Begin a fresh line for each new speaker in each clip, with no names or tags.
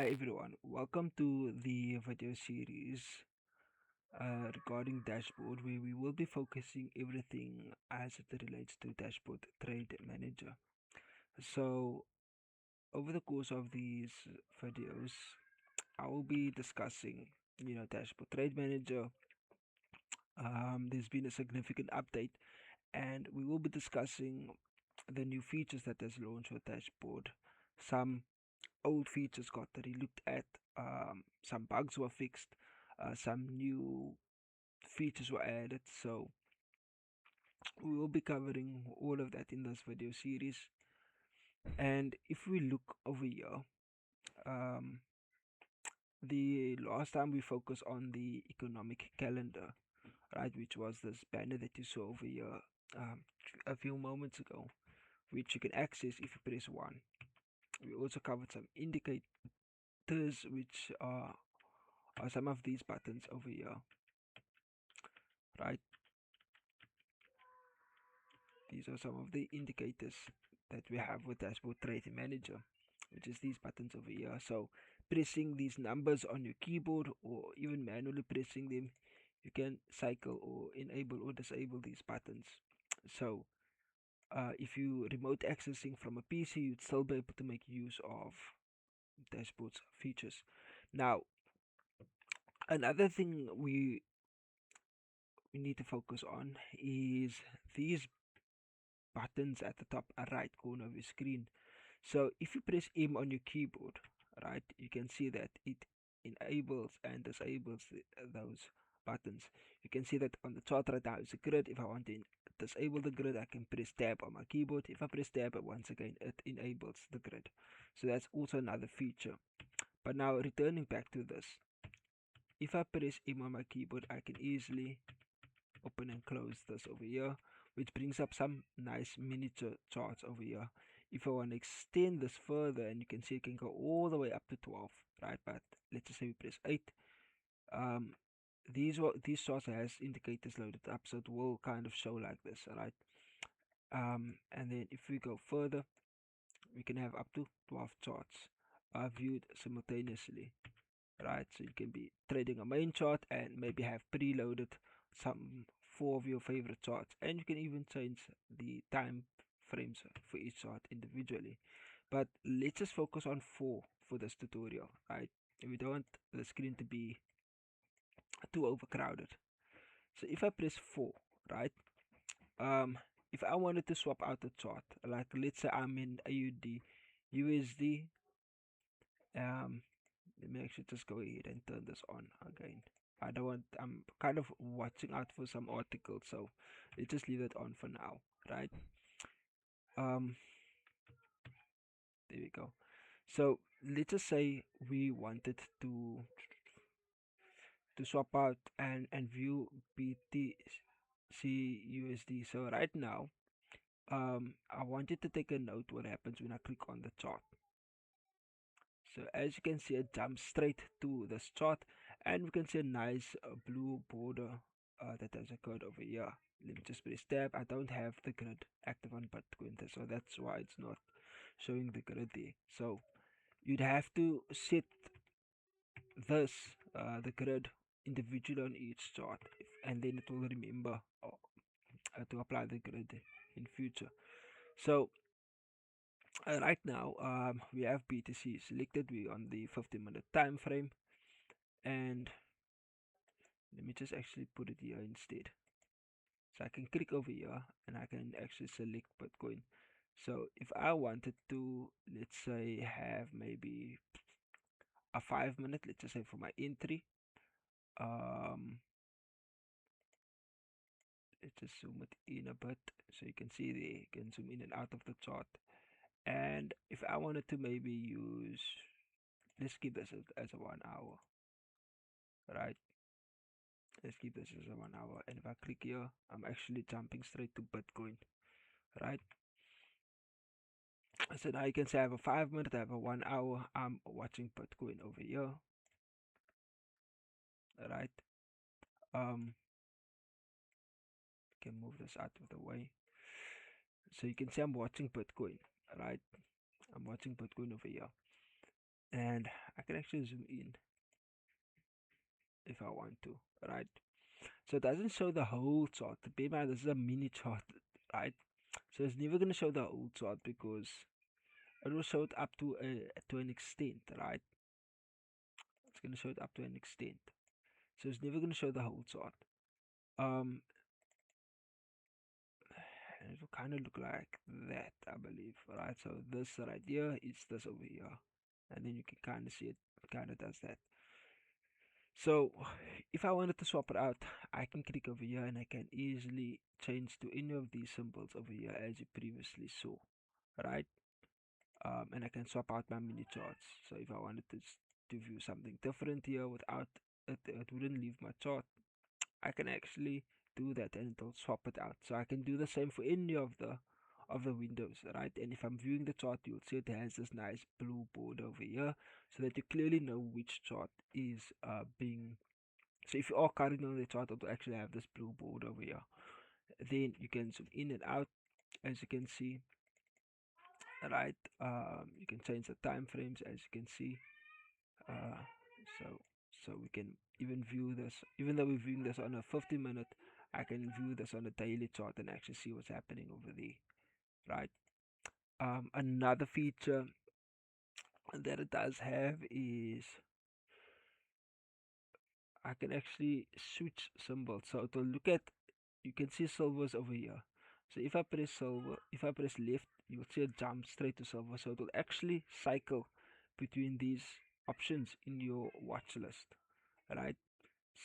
Hi everyone, welcome to the video series regarding dashboard where we will be focusing everything as it relates to dashboard trade manager. So over the course of these videos I will be discussing dashboard trade manager. There's been a significant update and we will be discussing the new features that has launched with dashboard. Some old features got relooked at, some bugs were fixed, some new features were added. So we will be covering all of that in this video series. And if we look over here, um, the last time we focused on the economic calendar, right, which was this banner that you saw over here a few moments ago, which you can access if you press 1. We also covered some indicators, which are some of these buttons over here, right? These are some of the indicators that we have with Dashboard Trade Manager, which is these buttons over here. So pressing these numbers on your keyboard or even manually pressing them, you can cycle or enable or disable these buttons. So if you remote accessing from a PC, you'd still be able to make use of dashboard's features. Now, another thing we need to focus on is these buttons at the top right corner of your screen. So if you press M on your keyboard, right, you can see that it enables and disables those buttons. You can see that on the chart right now is a grid. If I want to disable the grid, I can press tab on my keyboard. If I press tab, once again it enables the grid. So that's also another feature. But now returning back to this, if I press M on my keyboard, I can easily open and close this over here, which brings up some nice miniature charts over here. If I want to extend this further, and you can see it can go all the way up to 12, right? But let's just say we press 8. um these charts has indicators loaded up, so it will kind of show like this, right? And then if we go further, we can have up to 12 charts viewed simultaneously, right? So you can be trading a main chart and maybe have preloaded some 4 of your favorite charts, and you can even change the time frames for each chart individually. But let's just focus on 4 for this tutorial, right? We don't want the screen to be too overcrowded. So if I press 4, right, um if I wanted to swap out the chart, like let's say I'm in AUD USD, um let me actually just go ahead and turn this on again. I don't want, I'm kind of watching out for some articles, so let's just leave it on for now, right? Um, there we go. So let's just say we wanted to swap out and view BTC USD. So right now, I wanted to take a note what happens when I click on the chart. So as you can see, it jumps straight to this chart, and we can see a nice blue border that has occurred over here. Let me just press tab. I don't have the grid active on Bitcoin, so that's why it's not showing the grid there. So you'd have to set this the grid individually on each chart, and then it will remember to apply the grid in future. So right now, we have BTC selected. We on the 15-minute time frame, and let me just actually put it here instead. So I can click over here and I can actually select Bitcoin. So if I wanted to, let's say, have maybe a 5 minute, let's just say for my entry, um, let's just zoom it in a bit so you can see there, you can zoom in and out of the chart. And if I wanted to maybe use, let's keep this as a 1 hour, right? Let's keep this as a 1 hour. And if I click here, I'm actually jumping straight to Bitcoin, right? So now you can say I have a 5 minute, I have a 1 hour. I'm watching Bitcoin over here, right? Um, can move this out of the way. So you can see I'm watching Bitcoin, right? I'm watching Bitcoin over here. and I can actually zoom in if I want to, right? So it doesn't show the whole chart. Bear in mind, this is a mini chart, right? So it's never going to show the whole chart because it will show it up to an extent, right? It's going to show it up to an extent. So it's never going to show the whole chart. Um, and it will kind of look like that, I believe, right? So this right here is this over here, and then you can kind of see it kind of does that. So if I wanted to swap it out, I can click over here and I can easily change to any of these symbols over here as you previously saw, right? And I can swap out my mini charts. So if I wanted to view something different here without it wouldn't leave my chart, I can actually do that and it'll swap it out. So I can do the same for any of the windows, right? And if I'm viewing the chart, you'll see it has this nice blue board over here, so that you clearly know which chart is being. So if you are currently on the chart, it will actually have this blue board over here. Then you can zoom in and out, as you can see, right? You can change the time frames, as you can see. Uh, so we can even view this, even though we're viewing this on a 50-minute, I can view this on a daily chart and actually see what's happening over there, right? Another feature that it does have is I can actually switch symbols. So it will look at, you can see silvers over here. So if I press silver, if I press left, you will see it jump straight to silver. So it will actually cycle between these options in your watch list, right?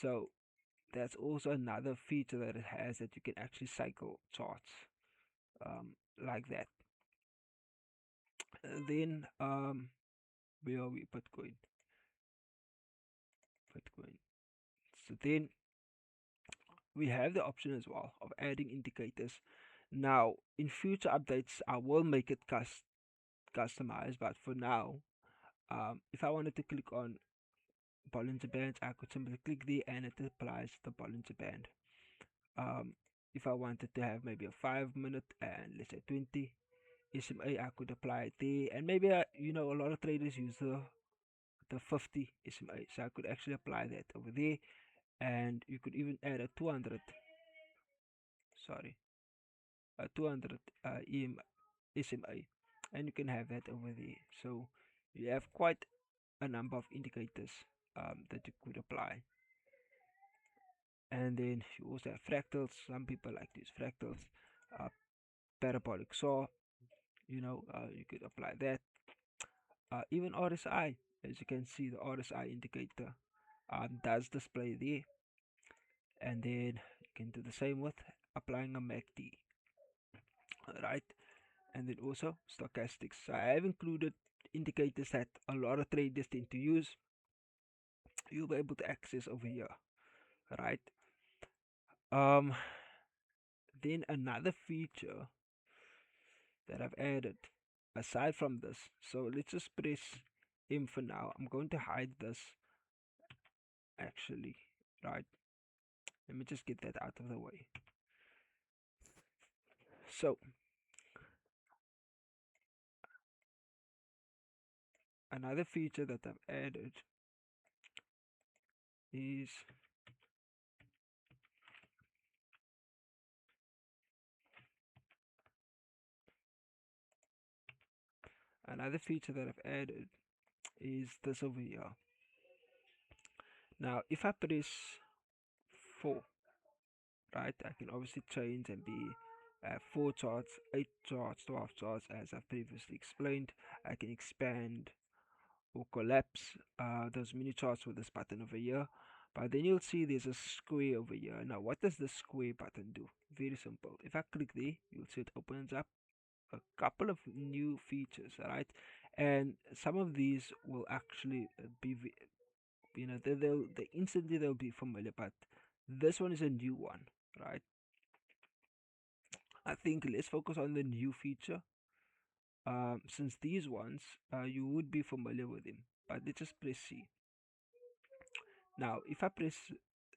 So that's also another feature that it has, that you can actually cycle charts like that. And then where are we? Bitcoin. So then we have the option as well of adding indicators. Now in future updates, I will make it customized, but for now, if I wanted to click on Bollinger Bands, I could simply click there and it applies the Bollinger Band. Um, if I wanted to have maybe a 5 minute and let's say 20 SMA, I could apply it there, and maybe a lot of traders use the 50 SMA, so I could actually apply that over there, and you could even add a 200, sorry, a 200 SMA, and you can have that over there. So you have quite a number of indicators that you could apply. And then you also have fractals. Some people like to use fractals. uh, Parabolic saw, you could apply that. Even RSI, as you can see, the RSI indicator does display there, and then you can do the same with applying a MACD, right? And then also stochastics. So I have included indicators that a lot of traders tend to use. You'll be able to access over here, right? um then another feature that I've added aside from this, so let's just press M for now. I'm going to hide this actually, right? Let me just get that out of the way. So another feature that I've added is this over here. Now if I press 4, right, I can obviously change and be 4 charts, 8 charts, 12 charts, as I've previously explained. I can expand or collapse those mini charts with this button over here. But then you'll see there's a square over here. Now what does the square button do? Very simple. If I click there, you'll see it opens up a couple of new features, right? And some of these will actually be, they instantly they'll be familiar, but this one is a new one, right? I think let's focus on the new feature. Since these ones, you would be familiar with them, but let's just press C. Now, if I press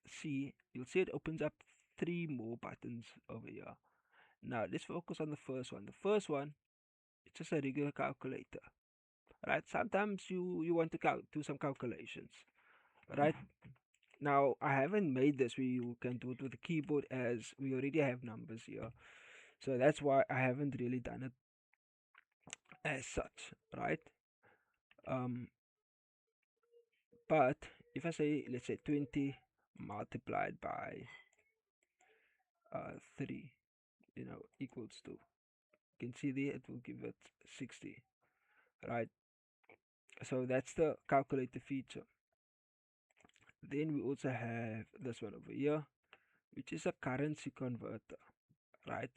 C, you'll see it opens up 3 more buttons over here. Now, let's focus on the first one. The first one, it's just a regular calculator, right? Sometimes you want to do some calculations, right? Now I haven't made this where you can do it with the keyboard, as we already have numbers here, so that's why I haven't really done it as such, right? Um, but if I say, let's say 20 multiplied by 3, equals to, you can see there it will give it 60, right? So that's the calculator feature. Then we also have this one over here, which is a currency converter, right?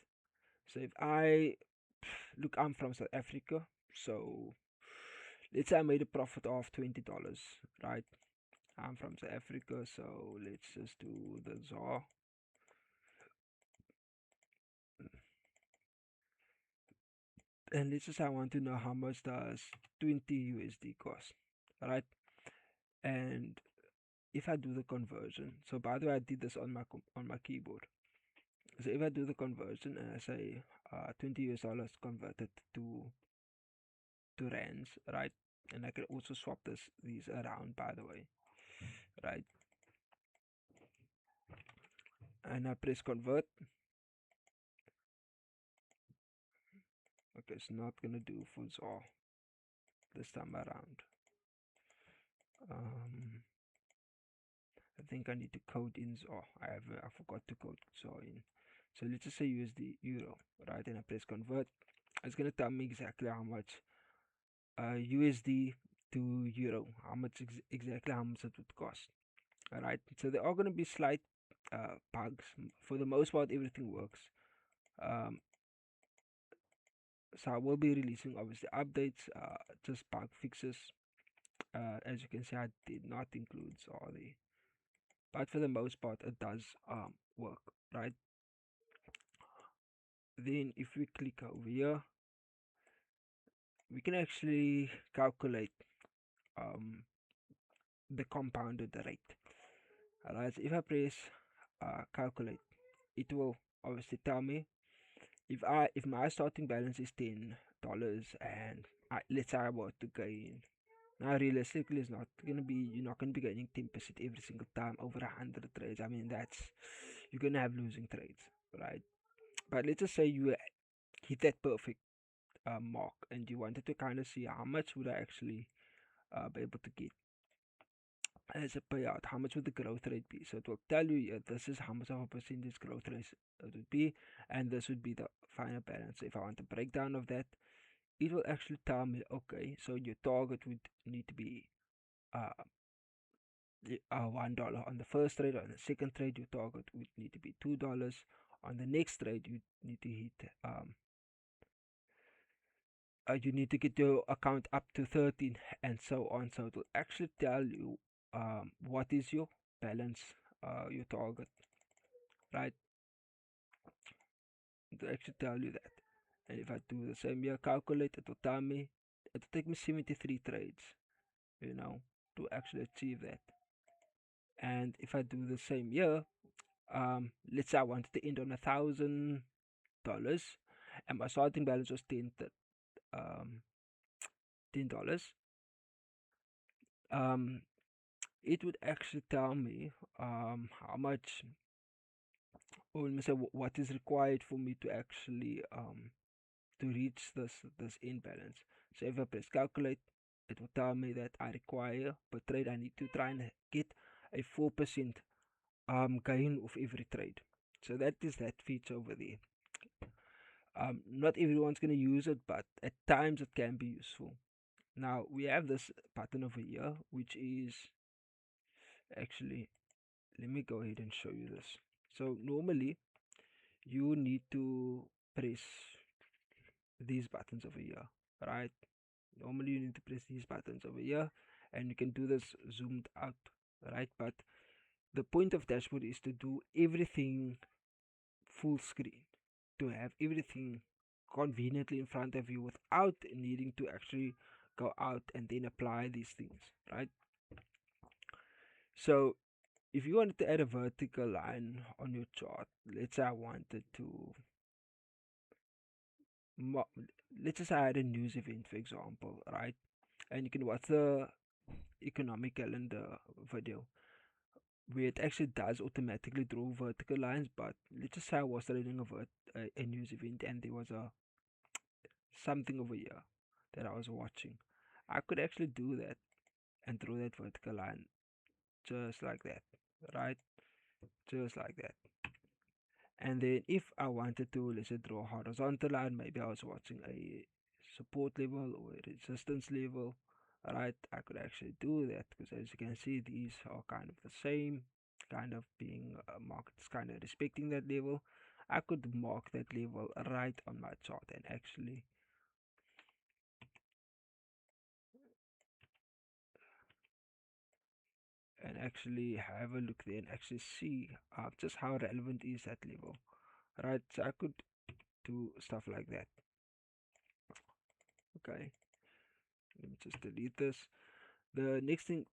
So if I look, I'm from South Africa, so let's say I made a profit of $20, right? I'm from South Africa, so let's just do the ZAR. And let's just, I want to know how much does 20 USD cost, right? And if I do the conversion, so by the way, I did this on my keyboard. So if I do the conversion and I say 20 US dollars converted to rands, right? And I can also swap these around, by the way, right? And I press convert. Okay, it's not gonna do for ZAR this time around. Um, I think I need to code in ZAR. I forgot to code ZAR in. So let's just say USD euro, right? And I press convert. It's gonna tell me exactly how much USD to euro, exactly how much it would cost. All right. So there are gonna be slight bugs. For the most part, everything works. Um, so I will be releasing obviously updates, just bug fixes. As you can see, I did not include all the, but for the most part, it does work, right? Then if we click over here, we can actually calculate um the compounded rate. Alright, so if I press calculate, it will obviously tell me if my starting balance is $10 and let's say I want to gain. Now, realistically, it's not gonna be you're not gonna be gaining 10% every single time over 100 trades. I mean, that's you're gonna have losing trades, right? But let's just say you hit that perfect mark, and you wanted to kind of see how much would I actually be able to get as a payout. How much would the growth rate be? So it will tell you, yeah, this is how much of a percentage growth rate it would be, and this would be the final balance. So if I want a breakdown of that, it will actually tell me, okay, so your target would need to be uh, $1 on the first trade. On the second trade, your target would need to be $2. On the next trade, you need to hit you need to get your account up to 13, and so on. So it will actually tell you what is your balance, your target, right? It will actually tell you that. And if I do the same here, calculate, it will tell me, it will take me 73 trades, you know, to actually achieve that. And if I do the same here, let's say I wanted to end on $1,000, and my starting balance was um, $10. Um, it would actually tell me how much, or let me say what is required for me to actually to reach this end balance. So if I press calculate, it will tell me that I require per trade, I need to try and get a 4% gain of every trade. So that is that feature over there. Not everyone's gonna use it, but at times it can be useful. Now we have this button over here, which is actually, let me go ahead and show you this. So normally you need to press these buttons over here, right? Normally you need to press these buttons over here, and you can do this zoomed out, right? But the point of dashboard is to do everything full screen, to have everything conveniently in front of you without needing to actually go out and then apply these things, right? So if you wanted to add a vertical line on your chart, let's say I wanted to let's just add a news event, for example, right? and you can watch the economic calendar video where it actually does automatically draw vertical lines. But let's just say I was reading a news event and there was a something over here that I was watching. I could actually do that and draw that vertical line just like that, right? Just like that. And then if I wanted to, let's say, draw a horizontal line, maybe I was watching a support level or a resistance level, right? I could actually do that because as you can see, these are kind of the same, kind of being markets kind of respecting that level. I could mark that level right on my chart and actually have a look there and actually see just how relevant is that level, right? So I could do stuff like that. Okay, let me just delete this. The next thing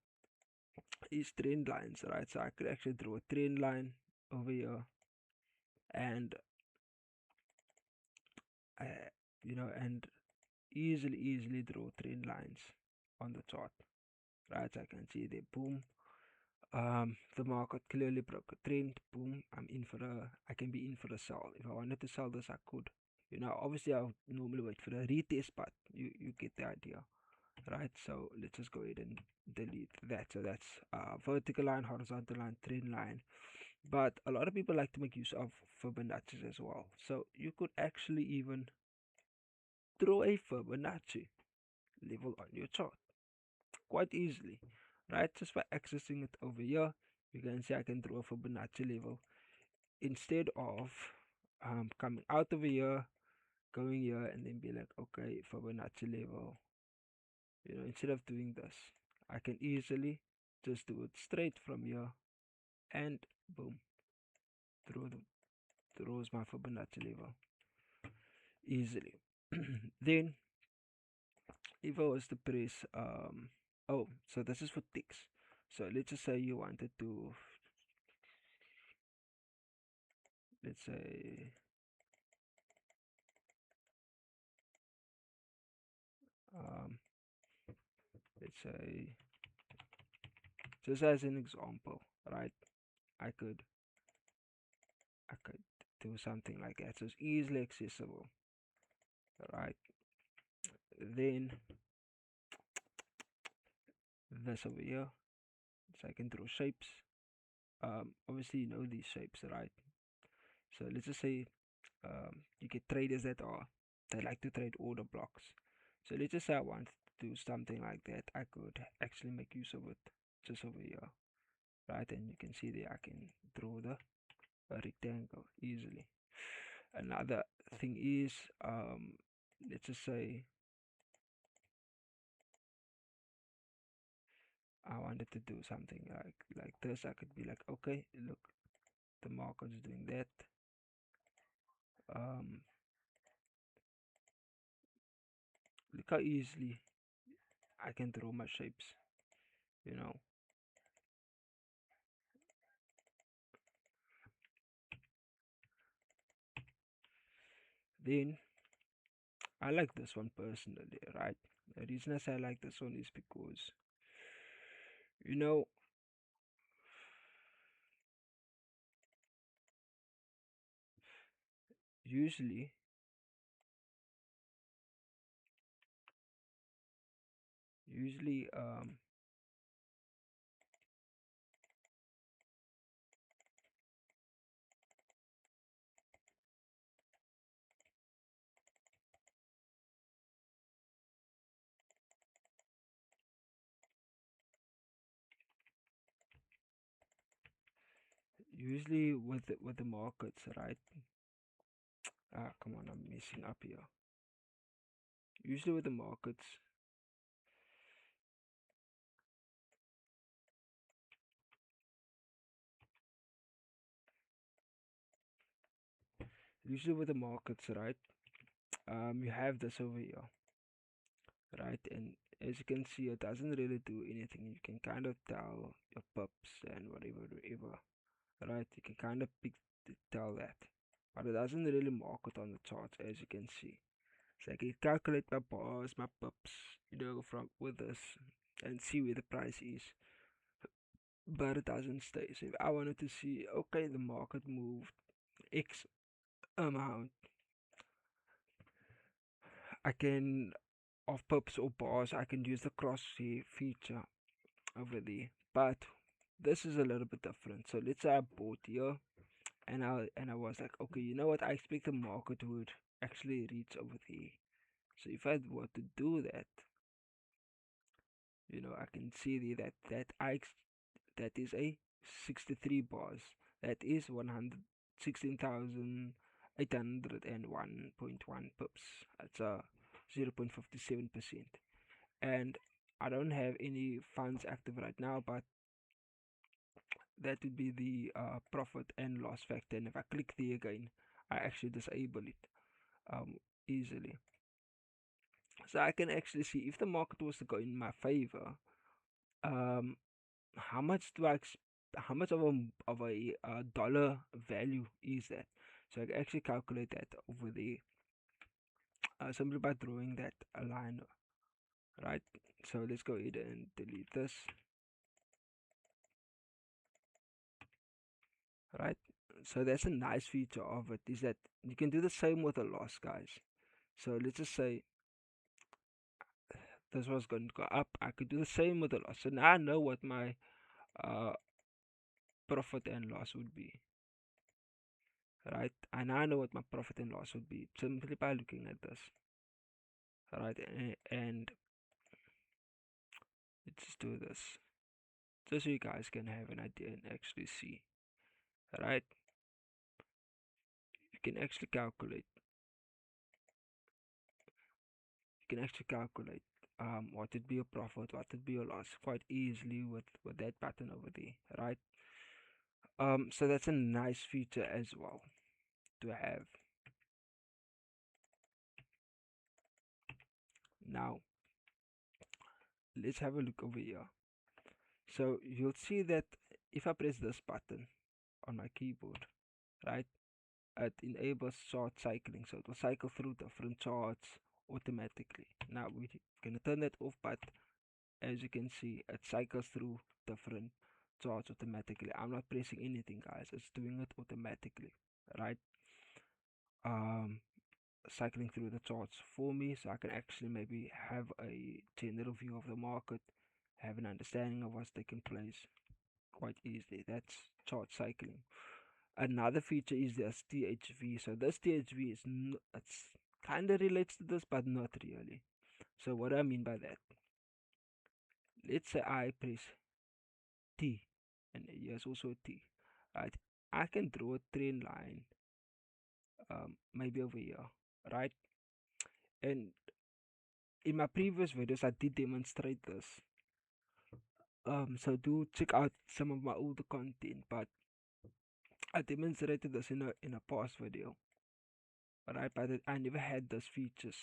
is trend lines, right? So I could actually draw a trend line over here and uh, and easily draw trend lines on the chart, right? So I can see there, boom. The market clearly broke a trend. Boom. I can be in for a sell. If I wanted to sell this, I could. Obviously, I'll normally wait for a retest, but you get the idea, right? So let's just go ahead and delete that. So that's vertical line, horizontal line, trend line. But a lot of people like to make use of Fibonacci as well. So you could actually even throw a Fibonacci level on your chart quite easily, right? Just by accessing it over here, you can see I can draw a Fibonacci level instead of coming out over here, going here, and then be like, okay, Fibonacci level. Instead of doing this, I can easily just do it straight from here, and boom, throw the throws my Fibonacci level easily. Then, if I was to press, oh, so this is for ticks. So let's just say you wanted to, let's say, um, let's say, just as an example, right? I could, I could do something like that. So it's easily accessible, right? Then this over here, so I can draw shapes. Obviously you know these shapes, right? So let's just say you get traders that are they like to trade order blocks. So let's just say I want to do something like that. I could actually make use of it just over here, right? And you can see there I can draw the a rectangle easily. Another thing is, let's just say I wanted to do something like this. I could be like, okay, look, the market's doing that. Um, Look how easily I can draw my shapes. You know. Then I like this one personally, right? The reason I say I like this one is because you know usually usually um usually with the markets, right? Come on, I'm messing up here. Usually with the markets, usually with the markets, right? You have this over here, right? And as you can see, it doesn't really do anything. You can kind of tell your pups and whatever, right? You can kind of tell that, but it doesn't really mark it on the charts, as you can see. So I can calculate my bars, my pips, from with this and see where the price is. But it doesn't stay. So if I wanted to see, okay, the market moved X amount, I can, of pips or bars, I can use the crosshair feature over there. But this is a little bit different. So let's say I bought here and I was like, okay, you know what? I expect the market would actually reach over there. So if I were to do that, I can see there that is a 63 bars. That is 116,801.1 pips. That's a 0.57%. And I don't have any funds active right now, but that would be the profit and loss factor. And if I click there again, I actually disable it um, easily. So I can actually see if the market was to go in my favor, um, how much how much of a dollar value is that? So I can actually calculate that over there simply by drawing that a line, right? So let's go ahead and delete this, right? So that's a nice feature of it, is that you can do the same with a loss, guys. So let's just say this was going to go up. I could do the same with the loss. So now I know what my uh, profit and loss would be, right? And I know what my profit and loss would be simply by looking at this, right? And let's just do this just so you guys can have an idea and actually see, right? You can actually calculate. You can actually calculate what would be a profit, what would be a loss quite easily with that button over there, right? So that's a nice feature as well to have. Now let's have a look over here. So you'll see that if I press this button on my keyboard, right, it enables chart cycling. So it will cycle through different charts automatically. Now we're gonna turn that off, but as you can see, it cycles through different charts automatically. I'm not pressing anything, guys. It's doing it automatically, right? Um, Cycling through the charts for me, so I can actually maybe have a general view of the market, have an understanding of what's taking place quite easily. That's chart cycling. Another feature is this THV. So this THV it's kind of relates to this, but not really. So what do I mean by that? Let's say I press T, and here's also a T, right? I can draw a trend line, maybe over here, right? And in my previous videos, I did demonstrate this. So do check out some of my older content, but I demonstrated this in a past video, right? But I never had those features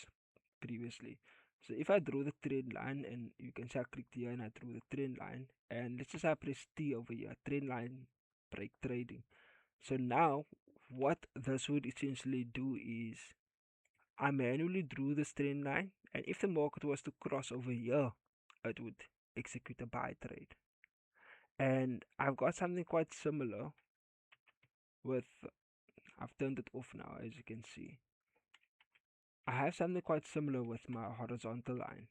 previously. So if I draw the trend line, and you can say I clicked here and I drew the trend line, and let's just say I press T over here, trend line break trading. So now what this would essentially do is I manually drew the trend line, and if the market was to cross over here, it would execute a buy trade. And I've got something quite similar with, I've turned it off now, as you can see. I have something quite similar with my horizontal line,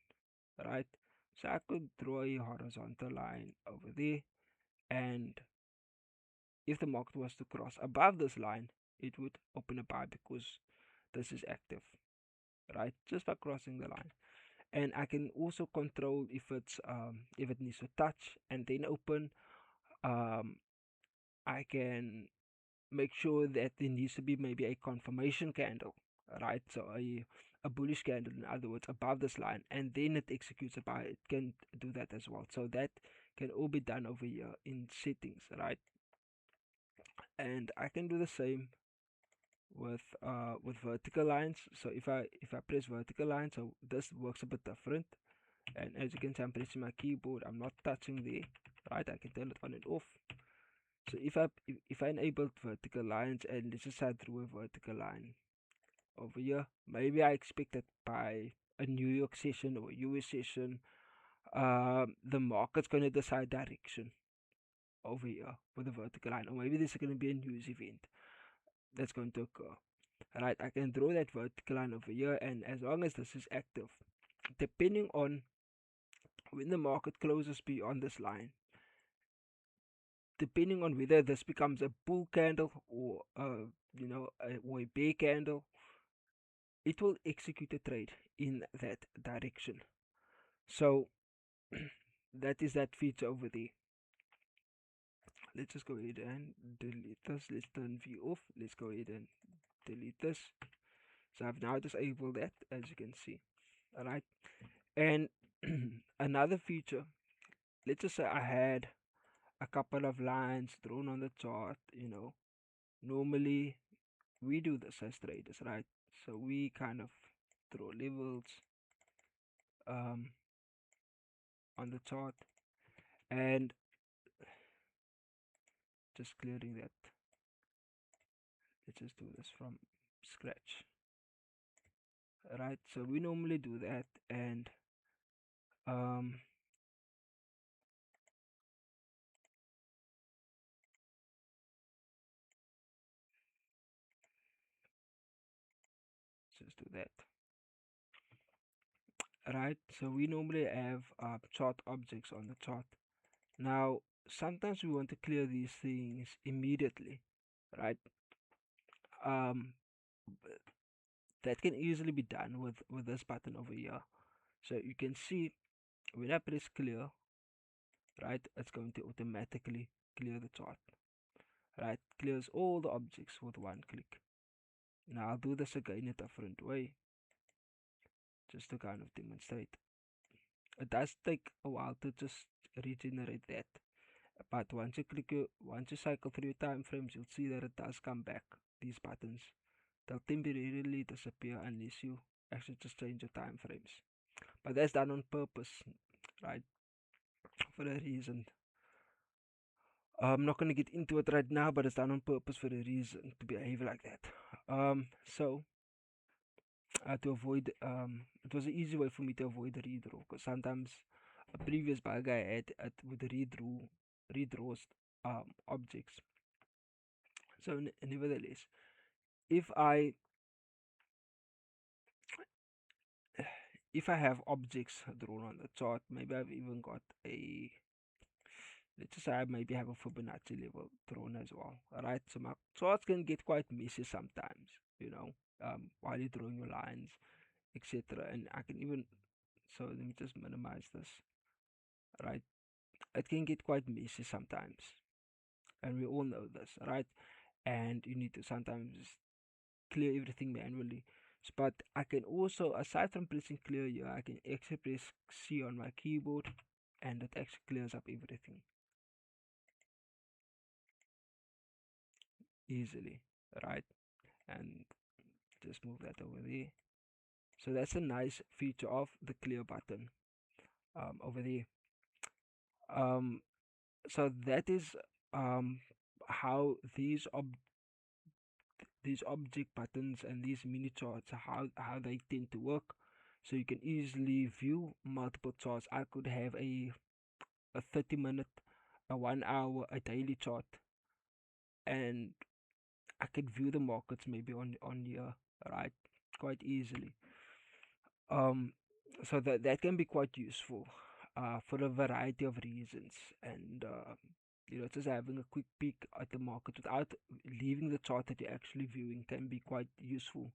right? So I could draw a horizontal line over there, and if the market was to cross above this line, it would open a buy because this is active, right? Just by crossing the line. And I can also control if it needs to touch and then open. Um, I can make sure that there needs to be maybe a confirmation candle, right? So a bullish candle, in other words, above this line, and then it executes a buy. It can do that as well. So that can all be done over here in settings, right? And I can do the same with vertical lines. So if I press vertical lines, so this works a bit different. And as you can see, I'm pressing my keyboard. I'm not touching there, right? I can turn it on and off. So if I enabled vertical lines, and let's just say I drew a vertical line over here. Maybe I expect that by a New York session or US session, the market's going to decide direction over here with a vertical line, or maybe there's going to be a news event that's going to occur. Right, I can draw that vertical line over here, and as long as this is active, depending on when the market closes beyond this line, depending on whether this becomes a bull candle or or a bear candle, it will execute a trade in that direction. So that is that feature over there. Let's just go ahead and delete this. Let's turn view off. Let's go ahead and delete this. So I've now disabled that, as you can see. Alright. And another feature, let's just say I had a couple of lines drawn on the chart, Normally we do this as traders, right? So we kind of draw levels um, on the chart, and just clearing that. Let's just do this from scratch. Right, so we normally do that, and um, just do that. Right, so we normally have chart objects on the chart. Now sometimes we want to clear these things immediately, right? um, that can easily be done with this button over here. So you can see when I press clear, right, it's going to automatically clear the chart. Right, clears all the objects with one click. Now I'll do this again a different way, just to kind of demonstrate. It does take a while to just regenerate that, but once you cycle through your time frames, you'll see that it does come back. These buttons, they'll temporarily disappear unless you actually just change your time frames. But that's done on purpose, right? For a reason. I'm not going to get into it right now, but it's done on purpose for a reason to behave like that. So to avoid, it was an easy way for me to avoid the redraw, because sometimes a previous bug I had it would redraws objects. So nevertheless, if I if I have objects drawn on the chart, maybe I've even got a, let's just say I maybe have a Fibonacci level drawn as well. Alright, so my charts can get quite messy sometimes, while you're drawing your lines, etc. And I can even, so let me just minimize this, right? It can get quite messy sometimes, and we all know this, right? And you need to sometimes clear everything manually. But I can also, aside from pressing clear here, I can actually press C on my keyboard, and it actually clears up everything easily, right? And just move that over there. So that's a nice feature of the clear button over there. Um, so that is how these object buttons and these mini charts, how they tend to work. So you can easily view multiple charts. I could have a 30-minute, a 1 hour, a daily chart, and I could view the markets maybe on here, right, quite easily. Um, so that can be quite useful, for a variety of reasons, and just having a quick peek at the market without leaving the chart that you're actually viewing can be quite useful.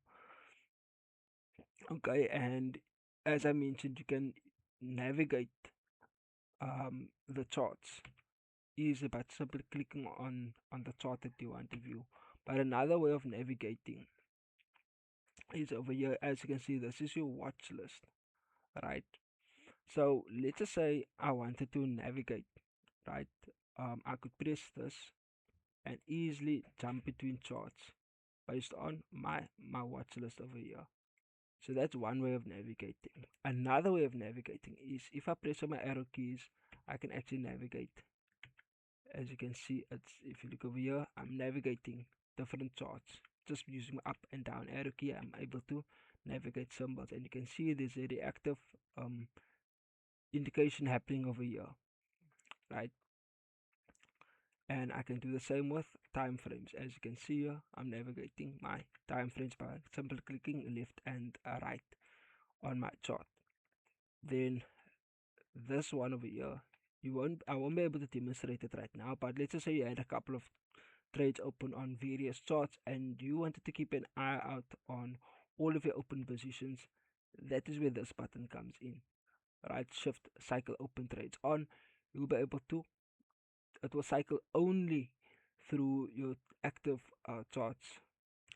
Okay, and as I mentioned, you can navigate the charts easily by simply clicking on the chart that you want to view. But another way of navigating is over here. As you can see, this is your watch list, right? So let's just say I wanted to navigate, right? I could press this and easily jump between charts based on my watch list over here. So that's one way of navigating. Another way of navigating is if I press on my arrow keys, I can actually navigate. As you can see, it's, if you look over here, I'm navigating different charts. just using my up and down arrow key, I'm able to navigate symbols, and you can see there's a reactive um, indication happening over here, right? And I can do the same with time frames. As you can see here, I'm navigating my time frames by simply clicking left and right on my chart. Then this one over here, I won't be able to demonstrate it right now, but let's just say you had a couple of trades open on various charts and you wanted to keep an eye out on all of your open positions. That is where this button comes in, right? Shift cycle open trades on. You'll be able to, it will cycle only through your active charts,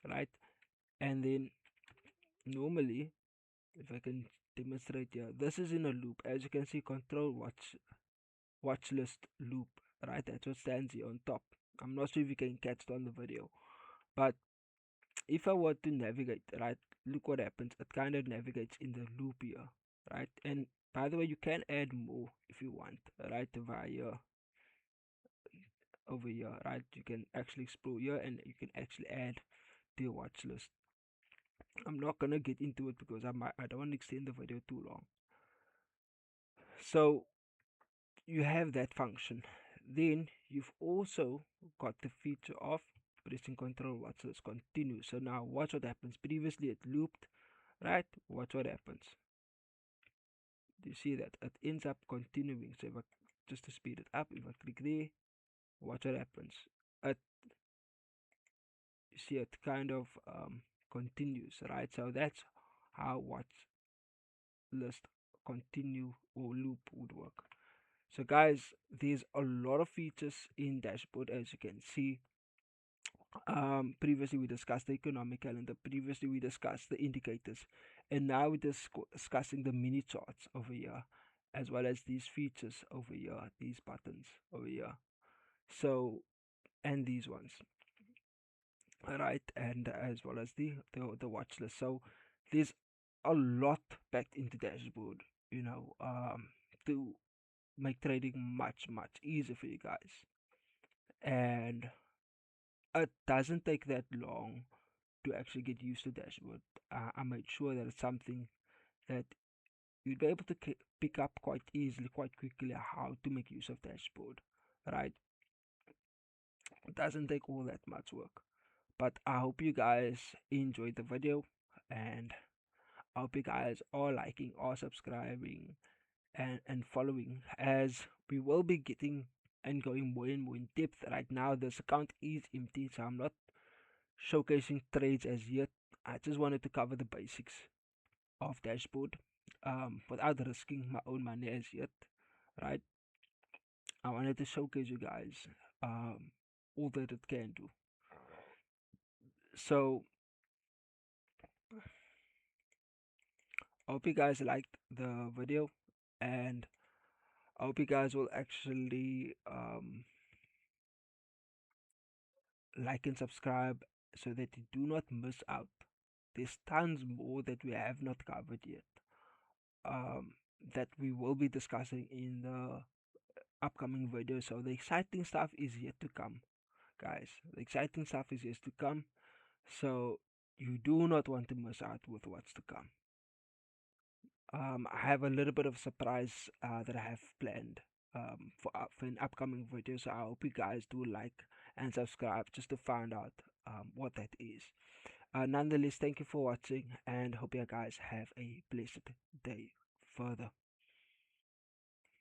right? And then normally, if I can demonstrate here, this is in a loop. As you can see, control watch list loop, right? That's what stands here on top. I'm not sure if you can catch it on the video, but if I were to navigate, right, look what happens. It kind of navigates in the loop here, right? And by the way, you can add more if you want, right? Via over here, right? You can actually explore here and you can actually add to your watch list. I'm not gonna get into it because I don't want to extend the video too long. So you have that function. Then you've also got the feature of pressing control watch list continue. So now watch what happens. Previously it looped, right? Watch what happens. Do you see that? It ends up continuing. So if I, just to speed it up, if I click there, watch what happens. It, you see it kind of continues, right? So that's how watch list continue or loop would work. So guys, there's a lot of features in dashboard, as you can see. Previously we discussed the economic calendar, previously we discussed the indicators, and now we're discussing the mini charts over here, as well as these features over here, these buttons over here. So, and these ones, right, and as well as the watch list. So there's a lot packed into dashboard, you know, to make trading much easier for you guys. And it doesn't take that long to actually get used to dashboard. I made sure that it's something that you'd be able to pick up quite easily, quite quickly, how to make use of dashboard, right? It doesn't take all that much work. But I hope you guys enjoyed the video, and I hope you guys are liking or subscribing and following, as we will be getting and going more and more in depth. Right now this account is empty, so I'm not showcasing trades as yet. I just wanted to cover the basics of dashboard without risking my own money as yet, right? I wanted to showcase you guys all that it can do. So I hope you guys liked the video, and I hope you guys will actually like and subscribe so that you do not miss out. There's tons more that we have not covered yet, um, that we will be discussing in the upcoming video. So the exciting stuff is yet to come, guys. The exciting stuff is yet to come. So you do not want to miss out with what's to come. I have a little bit of surprise that I have planned for an upcoming video. So I hope you guys do like and subscribe just to find out what that is. Nonetheless, thank you for watching, and hope you guys have a blessed day further.